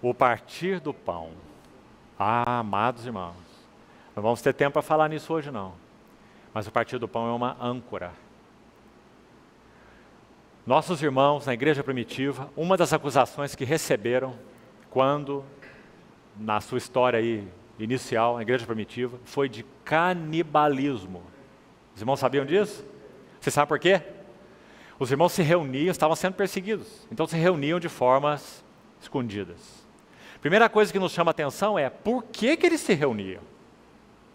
O partir do pão. Ah, amados irmãos, não vamos ter tempo para falar nisso hoje não. Mas o partir do pão é uma âncora. Nossos irmãos na igreja primitiva, uma das acusações que receberam quando, na sua história aí, inicial, na igreja primitiva, foi de canibalismo. Os irmãos sabiam disso? Você sabe por quê? Os irmãos se reuniam, estavam sendo perseguidos, então se reuniam de formas escondidas. Primeira coisa que nos chama a atenção é por que eles se reuniam.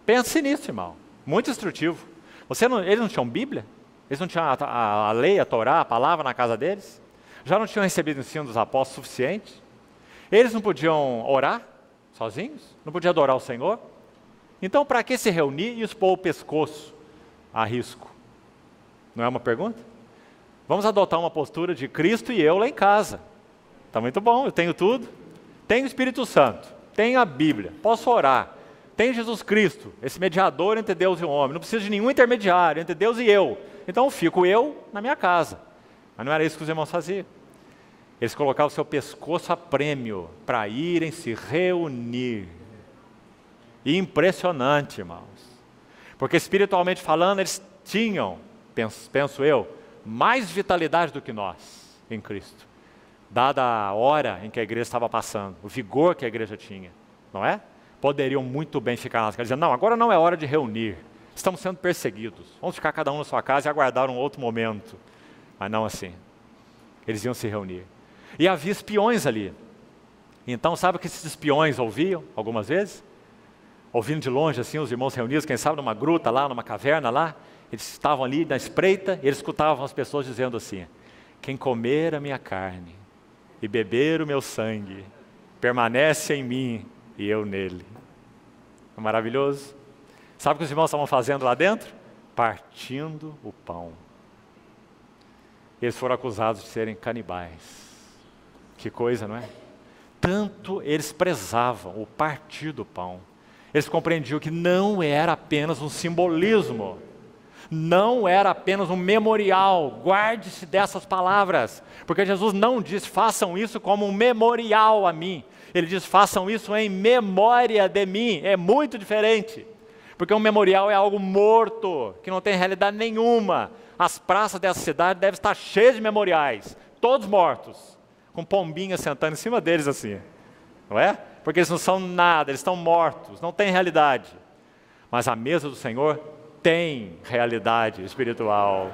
Pense nisso, irmão. Muito instrutivo. Eles não tinham Bíblia? Eles não tinham a lei, a Torá, a palavra na casa deles? Já não tinham recebido o ensino dos apóstolos suficiente? Eles não podiam orar sozinhos? Não podiam adorar o Senhor? Então, para que se reunir e expor o pescoço a risco? Não é uma pergunta? Vamos adotar uma postura de Cristo e eu lá em casa. Está muito bom, eu tenho tudo. Tenho o Espírito Santo, tenho a Bíblia, posso orar. Tenho Jesus Cristo, esse mediador entre Deus e o homem. Não preciso de nenhum intermediário entre Deus e eu. Então fico eu na minha casa. Mas não era isso que os irmãos faziam. Eles colocavam o seu pescoço a prêmio para irem se reunir. E impressionante, irmãos. Porque espiritualmente falando, eles tinham, penso eu, mais vitalidade do que nós em Cristo. Dada a hora em que a igreja estava passando, o vigor que a igreja tinha, não é? Poderiam muito bem ficar nas casas, dizendo, não, agora não é hora de reunir, estamos sendo perseguidos, vamos ficar cada um na sua casa e aguardar um outro momento. Mas não assim, eles iam se reunir. E havia espiões ali. Então, sabe o que esses espiões ouviam, algumas vezes? Ouvindo de longe, assim, os irmãos reunidos, quem sabe numa gruta lá, numa caverna lá, eles estavam ali na espreita, e eles escutavam as pessoas dizendo assim, quem comer a minha carne, e beber o meu sangue, permanece em mim e eu nele. É maravilhoso. Sabe o que os irmãos estavam fazendo lá dentro? Partindo o pão. Eles foram acusados de serem canibais. Que coisa, não é? Tanto eles prezavam o partir do pão. Eles compreendiam que não era apenas um simbolismo, não era apenas um memorial. Guarde-se dessas palavras, porque Jesus não diz façam isso como um memorial a mim, ele diz façam isso em memória de mim. É muito diferente, porque um memorial é algo morto, que não tem realidade nenhuma. As praças dessa cidade devem estar cheias de memoriais, todos mortos, com pombinhas sentando em cima deles assim, não é? Porque eles não são nada, eles estão mortos, não tem realidade. Mas a mesa do Senhor tem realidade espiritual.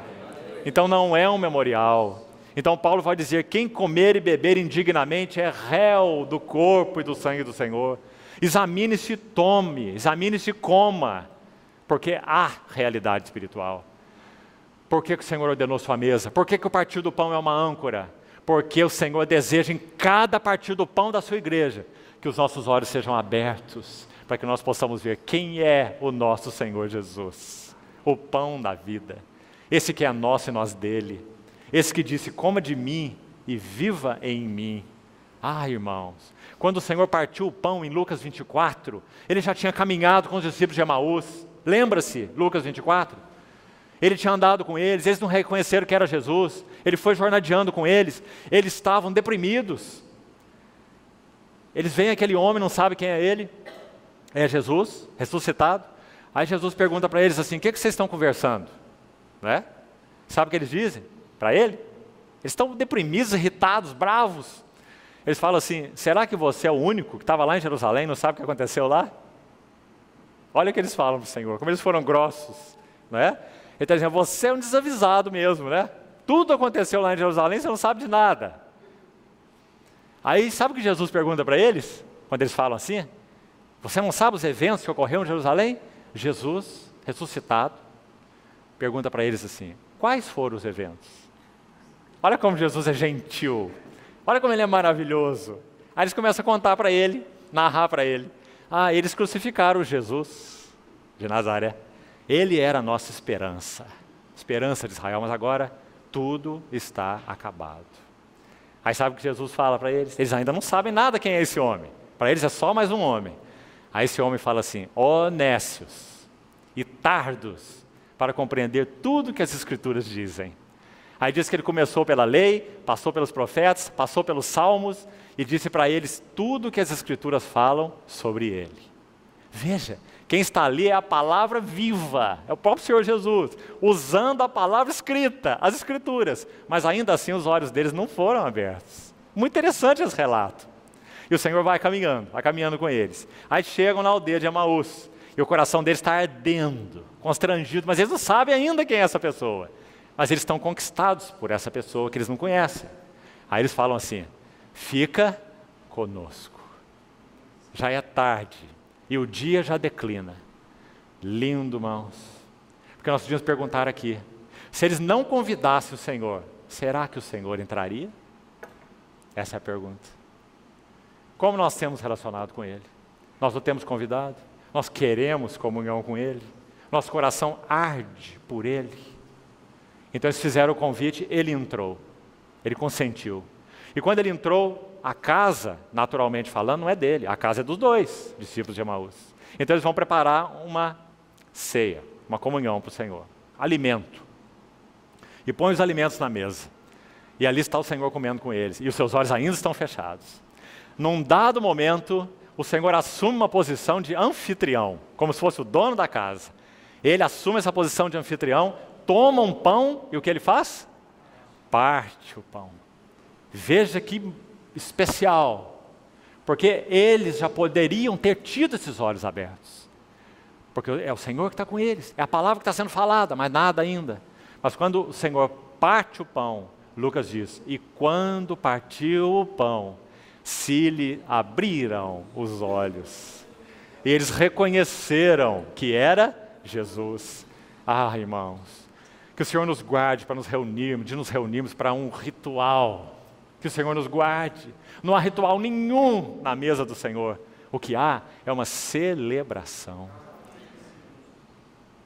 Então não é um memorial. Então Paulo vai dizer, quem comer e beber indignamente é réu do corpo e do sangue do Senhor. Examine-se e tome, examine-se e coma, porque há realidade espiritual. Por que o Senhor ordenou sua mesa? Por que o partir do pão é uma âncora? Porque o Senhor deseja em cada partir do pão da sua igreja, que os nossos olhos sejam abertos, para que nós possamos ver quem é o nosso Senhor Jesus, o pão da vida, esse que é nosso e nós dele, esse que disse, coma de mim e viva em mim. Ah, irmãos, quando o Senhor partiu o pão em Lucas 24, ele já tinha caminhado com os discípulos de Emaús, lembra-se, Lucas 24? Ele tinha andado com eles não reconheceram que era Jesus, ele foi jornadeando com eles estavam deprimidos, eles veem aquele homem, não sabem quem é ele, é Jesus, ressuscitado. Aí Jesus pergunta para eles assim, o que vocês estão conversando? Né? Sabe o que eles dizem para ele? Eles estão deprimidos, irritados, bravos. Eles falam assim, será que você é o único que estava lá em Jerusalém e não sabe o que aconteceu lá? Olha o que eles falam para o Senhor, como eles foram grossos. Né? Ele está dizendo, você é um desavisado mesmo, né? Tudo aconteceu lá em Jerusalém, você não sabe de nada. Aí sabe o que Jesus pergunta para eles, quando eles falam assim? Você não sabe os eventos que ocorreram em Jerusalém? Jesus, ressuscitado, pergunta para eles assim, quais foram os eventos? Olha como Jesus é gentil, olha como ele é maravilhoso. Aí eles começam a contar para ele, narrar para ele. Ah, eles crucificaram Jesus de Nazaré. Ele era a nossa esperança de Israel, mas agora tudo está acabado. Aí sabe o que Jesus fala para eles? Eles ainda não sabem nada quem é esse homem. Para eles é só mais um homem. Aí esse homem fala assim, ó nécios e tardos para compreender tudo que as Escrituras dizem. Aí diz que ele começou pela lei, passou pelos profetas, passou pelos salmos e disse para eles tudo que as Escrituras falam sobre ele. Veja, quem está ali é a palavra viva, é o próprio Senhor Jesus, usando a palavra escrita, as Escrituras. Mas ainda assim os olhos deles não foram abertos. Muito interessante esse relato. E o Senhor vai caminhando com eles. Aí chegam na aldeia de Emaús, e o coração deles está ardendo, constrangido, mas eles não sabem ainda quem é essa pessoa. Mas eles estão conquistados por essa pessoa que eles não conhecem. Aí eles falam assim, fica conosco. Já é tarde e o dia já declina. Lindo, irmãos. Porque nós podíamos perguntar aqui, se eles não convidassem o Senhor, será que o Senhor entraria? Essa é a pergunta. Como nós temos relacionado com Ele? Nós o temos convidado? Nós queremos comunhão com Ele? Nosso coração arde por Ele? Então eles fizeram o convite, ele entrou, ele consentiu. E quando ele entrou, a casa, naturalmente falando, não é dele, a casa é dos dois discípulos de Emaús. Então eles vão preparar uma ceia, uma comunhão para o Senhor, alimento. E põe os alimentos na mesa. E ali está o Senhor comendo com eles, e os seus olhos ainda estão fechados. Num dado momento, o Senhor assume uma posição de anfitrião, como se fosse o dono da casa. Ele assume essa posição de anfitrião, toma um pão e o que ele faz? Parte o pão. Veja que especial, porque eles já poderiam ter tido esses olhos abertos, porque é o Senhor que está com eles, é a palavra que está sendo falada, mas nada ainda. Mas quando o Senhor parte o pão, Lucas diz, e quando partiu o pão, se lhe abriram os olhos, e eles reconheceram que era Jesus. Ah, irmãos, que o Senhor nos guarde para nos reunirmos para um ritual. Que o Senhor nos guarde. Não há ritual nenhum na mesa do Senhor. O que há é uma celebração.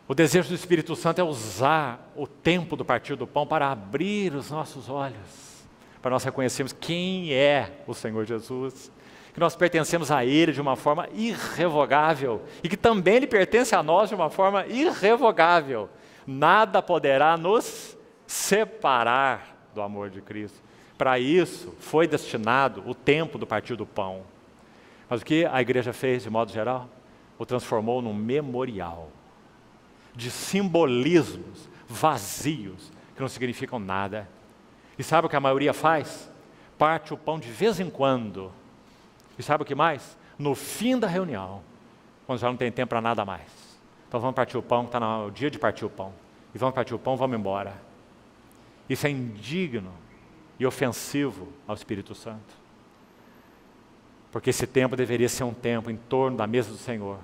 O desejo do Espírito Santo é usar o tempo do partir do pão para abrir os nossos olhos, para nós reconhecermos quem é o Senhor Jesus, que nós pertencemos a Ele de uma forma irrevogável e que também Ele pertence a nós de uma forma irrevogável. Nada poderá nos separar do amor de Cristo. Para isso foi destinado o tempo do partir do pão. Mas o que a igreja fez de modo geral? O transformou num memorial de simbolismos vazios que não significam nada. E sabe o que a maioria faz? Parte o pão de vez em quando. E sabe o que mais? No fim da reunião, quando já não tem tempo para nada mais. Então vamos partir o pão, está no dia de partir o pão. E vamos partir o pão, vamos embora. Isso é indigno e ofensivo ao Espírito Santo. Porque esse tempo deveria ser um tempo em torno da mesa do Senhor,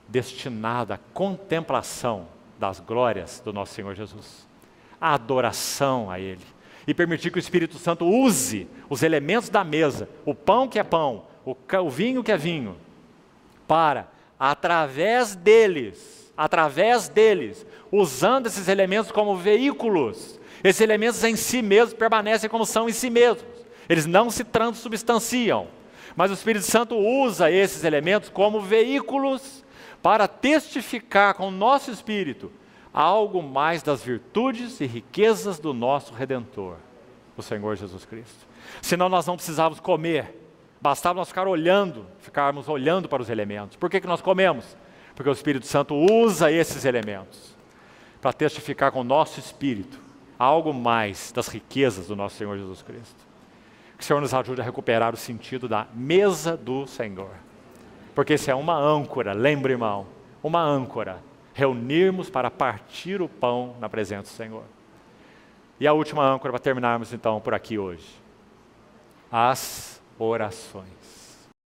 destinado à contemplação das glórias do nosso Senhor Jesus, à adoração a Ele, e permitir que o Espírito Santo use os elementos da mesa, o pão que é pão, o vinho que é vinho, para, através deles, usando esses elementos como veículos, esses elementos em si mesmos permanecem como são em si mesmos, eles não se transubstanciam, mas o Espírito Santo usa esses elementos como veículos para testificar com o nosso espírito algo mais das virtudes e riquezas do nosso Redentor, o Senhor Jesus Cristo. Senão nós não precisávamos comer, bastava nós ficarmos olhando para os elementos. Por que nós comemos? Porque o Espírito Santo usa esses elementos para testificar com o nosso espírito algo mais das riquezas do nosso Senhor Jesus Cristo. Que o Senhor nos ajude a recuperar o sentido da mesa do Senhor. Porque isso é uma âncora, lembre, irmão, uma âncora. Reunirmos para partir o pão na presença do Senhor. E a última âncora para terminarmos então por aqui hoje. As orações.